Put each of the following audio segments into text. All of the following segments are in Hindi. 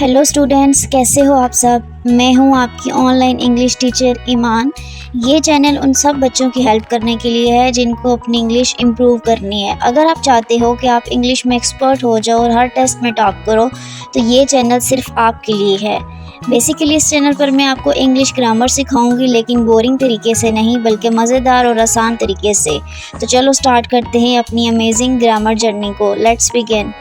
हेलो स्टूडेंट्स, कैसे हो आप सब। मैं हूं आपकी ऑनलाइन इंग्लिश टीचर ईमान। ये चैनल उन सब बच्चों की हेल्प करने के लिए है जिनको अपनी इंग्लिश इम्प्रूव करनी है। अगर आप चाहते हो कि आप इंग्लिश में एक्सपर्ट हो जाओ और हर टेस्ट में टॉप करो तो ये चैनल सिर्फ आपके लिए है। बेसिकली इस चैनल पर मैं आपको इंग्लिश ग्रामर सिखाऊंगी, लेकिन बोरिंग तरीके से नहीं बल्कि मज़ेदार और आसान तरीके से। तो चलो स्टार्ट करते हैं अपनी अमेजिंग ग्रामर जर्नी को। Let's begin.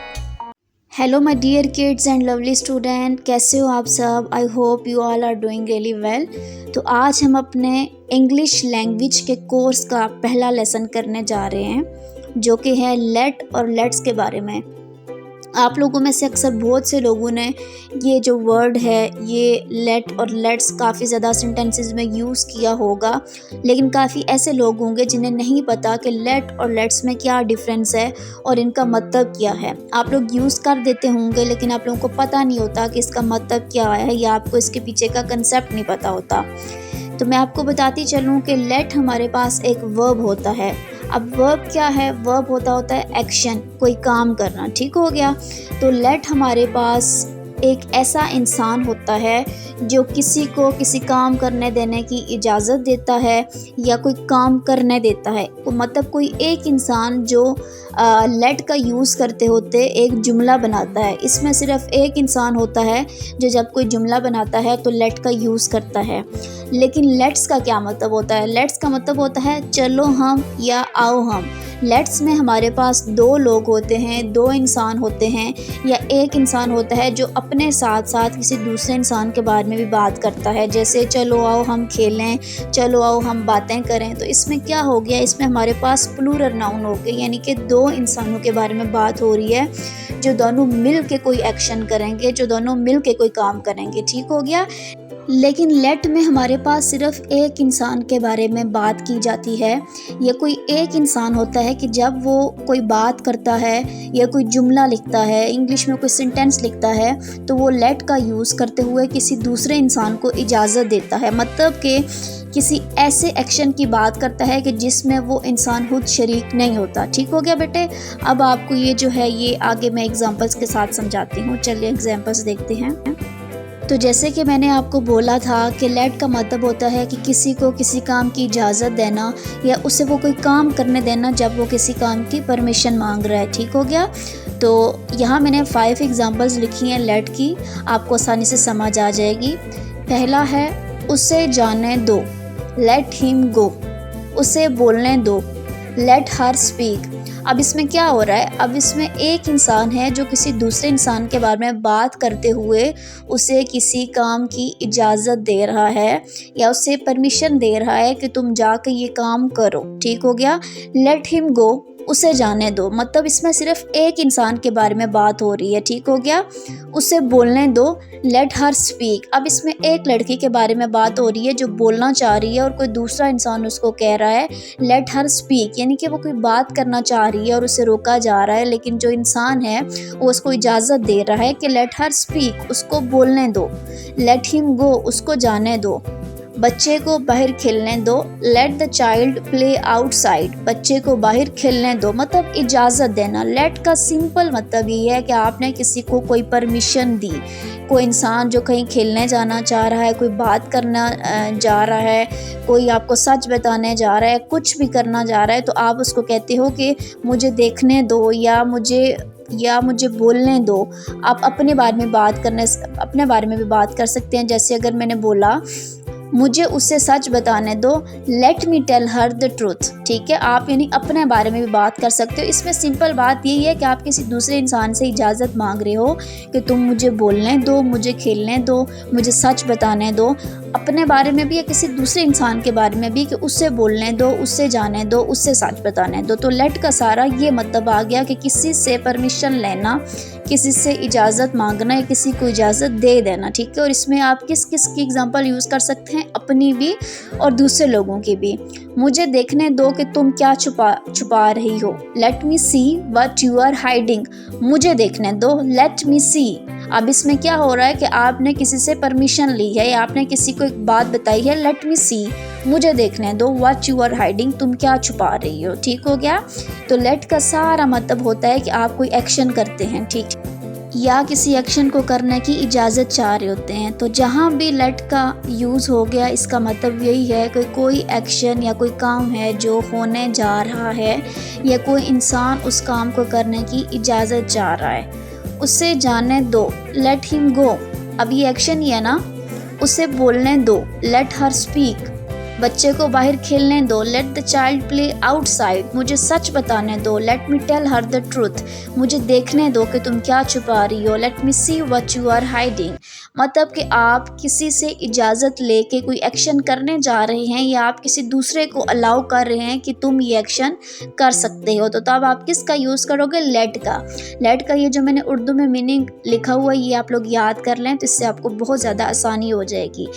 Hello my dear kids and lovely student, कैसे हो आप सब। I hope you all are doing really well. तो आज हम अपने इंग्लिश लैंग्वेज के कोर्स का पहला लेसन करने जा रहे हैं, जो कि है लेट और लेट्स के बारे में। आप लोगों में से अक्सर बहुत से लोगों ने ये जो वर्ड है, ये लेट और लेट्स काफ़ी ज़्यादा सेंटेंसेस में यूज़ किया होगा, लेकिन काफ़ी ऐसे लोग होंगे जिन्हें नहीं पता कि लेट और लेट्स में क्या डिफरेंस है और इनका मतलब क्या है। आप लोग यूज़ कर देते होंगे, लेकिन आप लोगों को पता नहीं होता कि इसका मतलब क्या है, या आपको इसके पीछे का कंसेप्ट नहीं पता होता। तो मैं आपको बताती चलूँ कि लेट हमारे पास एक वर्ब होता है। अब वर्ब क्या है? वर्ब होता है एक्शन, कोई काम करना। ठीक हो गया। तो लेट हमारे पास एक ऐसा इंसान होता है जो किसी को किसी काम करने देने की इजाज़त देता है या कोई काम करने देता है। तो मतलब कोई एक इंसान जो लेट का यूज़ करते होते एक जुमला बनाता है। इसमें सिर्फ एक इंसान होता है जो जब कोई जुमला बनाता है तो लेट का यूज़ करता है। लेकिन लेट्स का क्या मतलब होता है? लेट्स का मतलब होता है चलो हम या आओ हम। लेट्स में हमारे पास दो लोग होते हैं, दो इंसान होते हैं, या एक इंसान होता है जो अपने साथ साथ किसी दूसरे इंसान के बारे में भी बात करता है। जैसे चलो आओ हम खेलें, चलो आओ हम बातें करें। तो इसमें क्या हो गया? इसमें हमारे पास प्लूरल नाउन हो गए, यानी कि दो इंसानों के बारे में बात हो रही है जो दोनों मिल के कोई एक्शन करेंगे, जो दोनों मिल के कोई काम करेंगे। ठीक हो गया। लेकिन लेट में हमारे पास सिर्फ एक इंसान के बारे में बात की जाती है, या कोई एक इंसान होता है कि जब वो कोई बात करता है या कोई जुमला लिखता है, इंग्लिश में कोई सेंटेंस लिखता है, तो वो लेट का यूज़ करते हुए किसी दूसरे इंसान को इजाज़त देता है। मतलब कि किसी ऐसे एक्शन की बात करता है कि जिसमें वो इंसान खुद शरीक नहीं होता। ठीक हो गया बेटे। अब आपको ये जो है ये आगे मैं एग्जांपल्स के साथ समझाती हूँ। चलिए एग्जांपल्स देखते हैं। तो जैसे कि मैंने आपको बोला था कि लेट का मतलब होता है कि किसी को किसी काम की इजाज़त देना या उससे वो कोई काम करने देना जब वो किसी काम की परमिशन मांग रहा है। ठीक हो गया। तो यहाँ मैंने 5 एग्जांपल्स लिखी हैं लेट की, आपको आसानी से समझ आ जाएगी। पहला है उसे जाने दो, लेट हिम गो। उसे बोलने दो, लेट हर स्पीक। अब इसमें क्या हो रहा है? अब इसमें एक इंसान है जो किसी दूसरे इंसान के बारे में बात करते हुए उसे किसी काम की इजाज़त दे रहा है या उसे परमिशन दे रहा है कि तुम जाकर ये काम करो। ठीक हो गया। लेट हिम गो, उसे जाने दो। मतलब इसमें सिर्फ एक इंसान के बारे में बात हो रही है। ठीक हो गया। उसे बोलने दो, लेट हर स्पीक। अब इसमें एक लड़की के बारे में बात हो रही है जो बोलना चाह रही है और कोई दूसरा इंसान उसको कह रहा है लेट हर स्पीक, यानी कि वो कोई बात करना चाह रही है और उसे रोका जा रहा है, लेकिन जो इंसान है वो उसको इजाज़त दे रहा है कि लेट हर स्पीक, उसको बोलने दो। लेट हिम गो, उसको जाने दो। बच्चे को बाहर खेलने दो, let the child play outside. बच्चे को बाहर खेलने दो मतलब इजाज़त देना। लेट का सिंपल मतलब ये है कि आपने किसी को कोई परमिशन दी। कोई इंसान जो कहीं खेलने जाना चाह रहा है, कोई बात करना जा रहा है, कोई आपको सच बताने जा रहा है, कुछ भी करना जा रहा है, तो आप उसको कहते हो कि मुझे देखने दो या मुझे बोलने दो। आप अपने बारे में भी बात कर सकते हैं। जैसे अगर मैंने बोला मुझे उससे सच बताने दो, let me tell her the truth. ठीक है। आप यानी अपने बारे में भी बात कर सकते हो। इसमें सिंपल बात यही है कि आप किसी दूसरे इंसान से इजाज़त मांग रहे हो कि तुम मुझे बोलने दो, मुझे खेलने दो, मुझे सच बताने दो। अपने बारे में भी या किसी दूसरे इंसान के बारे में भी कि उससे बोलने दो, उससे जाने दो, उससे सच बताने दो। तो लेट का सारा ये मतलब आ गया कि किसी से परमिशन लेना, किसी से इजाज़त मांगना या किसी को इजाज़त दे देना। ठीक है। और इसमें आप किस किस की एग्जांपल यूज़ कर सकते हैं? अपनी भी और दूसरे लोगों की भी। मुझे देखने दो कि तुम क्या छुपा रही हो, let me see what you are hiding. मुझे देखने दो, लेट मी सी। अब इसमें क्या हो रहा है कि आपने किसी से परमिशन ली है या आपने किसी को एक बात बताई है, लेट मी सी, मुझे देखने दो, व्हाट यू आर हाइडिंग, तुम क्या छुपा रही हो। ठीक हो गया। तो लेट का सारा मतलब होता है कि आप कोई एक्शन करते हैं। ठीक। या किसी एक्शन को करने की इजाज़त चाह रहे होते हैं। तो जहाँ भी लेट का यूज़ हो गया इसका मतलब यही है कि कोई एक्शन या कोई काम है जो होने जा रहा है या कोई इंसान उस काम को करने की इजाज़त चाह रहा है, उसे जाने दो, लेट हिम गो। अब ये एक्शन ही है ना, उसे बोलने दो, लेट हर स्पीक। बच्चे को बाहर खेलने दो, let the child play outside. मुझे सच बताने दो, let me tell her the truth. मुझे देखने दो कि तुम क्या छुपा रही हो, let me see what you are hiding. मतलब कि आप किसी से इजाज़त लेके कोई एक्शन करने जा रहे हैं या आप किसी दूसरे को अलाउ कर रहे हैं कि तुम ये एक्शन कर सकते हो, तो तब आप किसका यूज़ करोगे, लेट का। लेट का ये जो मैंने उर्दू में मीनिंग लिखा हुआ है ये आप लोग याद कर लें, तो इससे आपको बहुत ज़्यादा आसानी हो जाएगी।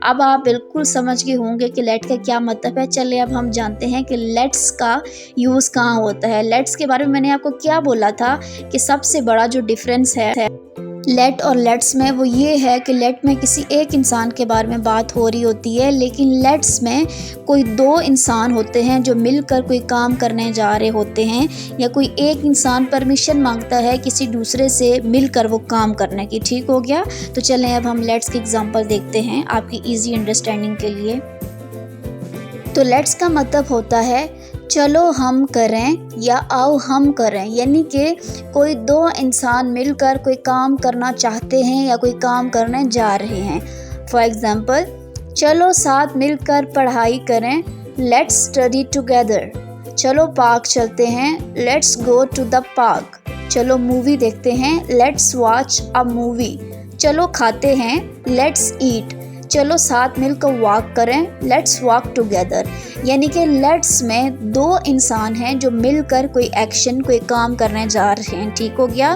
अब आप बिल्कुल समझ गए होंगे कि लेट का क्या मतलब है। चलिए अब हम जानते हैं कि लेट्स का यूज़ कहाँ होता है। लेट्स के बारे में मैंने आपको क्या बोला था कि सबसे बड़ा जो डिफरेंस है लेट और लेट्स में वो ये है कि लेट में किसी एक इंसान के बारे में बात हो रही होती है, लेकिन लेट्स में कोई दो इंसान होते हैं जो मिलकर कोई काम करने जा रहे होते हैं, या कोई एक इंसान परमिशन मांगता है किसी दूसरे से मिलकर वो काम करने की। ठीक हो गया। तो चलें अब हम लेट्स की एग्जांपल देखते हैं आपकी ईजी अंडरस्टैंडिंग के लिए। तो लेट्स का मतलब होता है चलो हम करें या आओ हम करें, यानी कि कोई दो इंसान मिलकर कोई काम करना चाहते हैं या कोई काम करने जा रहे हैं। फॉर एग्ज़ाम्पल, चलो साथ मिलकर पढ़ाई करें, लेट्स स्टडी टुगेदर। चलो पार्क चलते हैं, let's go to the park. चलो मूवी देखते हैं, लेट्स वॉच अ मूवी। चलो खाते हैं, लेट्स ईट। चलो साथ मिलकर वॉक करें, लेट्स वॉक टुगेदर। यानी कि लेट्स में दो इंसान हैं जो मिलकर कोई एक्शन कोई काम करने जा रहे हैं। ठीक हो गया।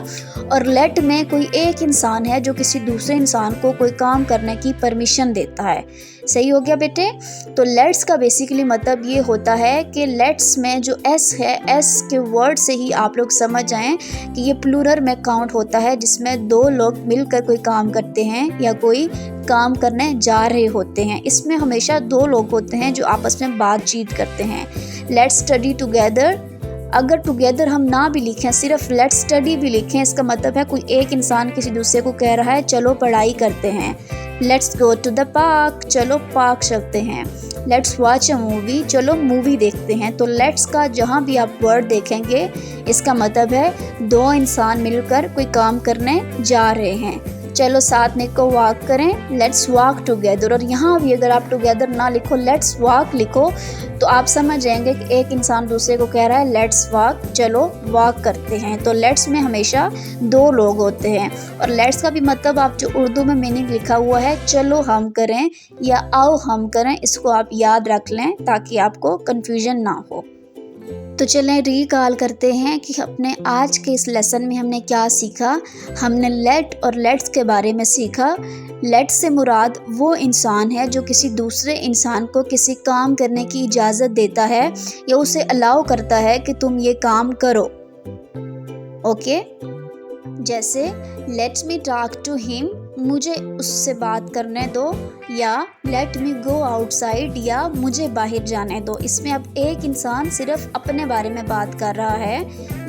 और लेट में कोई एक इंसान है जो किसी दूसरे इंसान को कोई काम करने की परमिशन देता है। सही हो गया बेटे। तो लेट्स का बेसिकली मतलब ये होता है कि लेट्स में जो एस है, एस के वर्ड से ही आप लोग समझ जाएं कि ये प्लूरल में काउंट होता है, जिसमें दो लोग मिलकर कोई काम करते हैं या कोई काम करने जा रहे होते हैं। इसमें हमेशा दो लोग होते हैं जो आपस में बातचीत करते हैं। लेट्स स्टडी टुगेदर, अगर टुगेदर हम ना भी लिखें, सिर्फ लेट्स स्टडी भी लिखें, इसका मतलब है कोई एक इंसान किसी दूसरे को कह रहा है चलो पढ़ाई करते हैं। Let's go to the park, चलो पार्क चलते हैं। लेट्स वॉच अ मूवी, चलो मूवी देखते हैं। तो लेट्स का जहाँ भी आप वर्ड देखेंगे इसका मतलब है दो इंसान मिलकर कोई काम करने जा रहे हैं। चलो साथ में को वॉक करें, लेट्स वॉक टुगेदर। और यहाँ भी अगर आप टुगेदर ना लिखो, लेट्स वॉक लिखो, तो आप समझ जाएंगे कि एक इंसान दूसरे को कह रहा है लेट्स वॉक, चलो वॉक करते हैं। तो लेट्स में हमेशा दो लोग होते हैं। और लेट्स का भी मतलब आप जो उर्दू में मीनिंग लिखा हुआ है चलो हम करें या आओ हम करें, इसको आप याद रख लें ताकि आपको कन्फ्यूजन ना हो। तो चलें रिकॉल करते हैं कि अपने आज के इस लेसन में हमने क्या सीखा। हमने लेट और लेट्स के बारे में सीखा। लेट से मुराद वो इंसान है जो किसी दूसरे इंसान को किसी काम करने की इजाज़त देता है या उसे अलाउ करता है कि तुम ये काम करो। ओके, जैसे let me talk to him, मुझे उससे बात करने दो, या लेट मी गो आउटसाइड, या मुझे बाहर जाने दो। इसमें अब एक इंसान सिर्फ अपने बारे में बात कर रहा है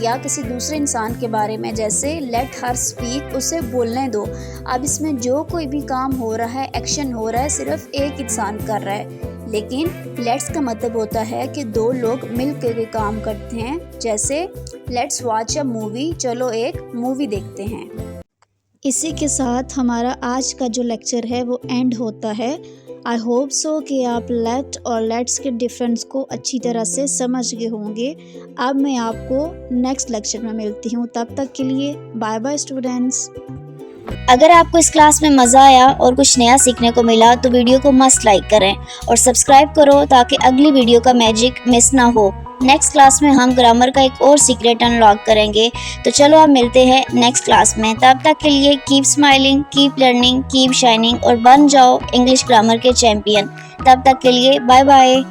या किसी दूसरे इंसान के बारे में। जैसे लेट हर स्पीक, उसे बोलने दो। अब इसमें जो कोई भी काम हो रहा है, एक्शन हो रहा है, सिर्फ एक इंसान कर रहा है। लेकिन लेट्स का मतलब होता है कि दो लोग मिल के काम करते हैं। जैसे लेट्स वॉच अ मूवी, चलो एक मूवी देखते हैं। इसी के साथ हमारा आज का जो लेक्चर है वो एंड होता है। आई होप सो कि आप लेट और लेट्स के डिफरेंस को अच्छी तरह से समझ गए होंगे। अब मैं आपको नेक्स्ट लेक्चर में मिलती हूँ, तब तक के लिए बाय बाय स्टूडेंट्स। अगर आपको इस क्लास में मज़ा आया और कुछ नया सीखने को मिला तो वीडियो को मस्ट लाइक करें और सब्सक्राइब करो ताकि अगली वीडियो का मैजिक मिस ना हो। नेक्स्ट क्लास में हम ग्रामर का एक और सीक्रेट अनलॉक करेंगे। तो चलो अब मिलते हैं नेक्स्ट क्लास में। तब तक के लिए keep smiling, keep learning, keep shining और बन जाओ इंग्लिश ग्रामर के चैंपियन। तब तक के लिए बाय बाय।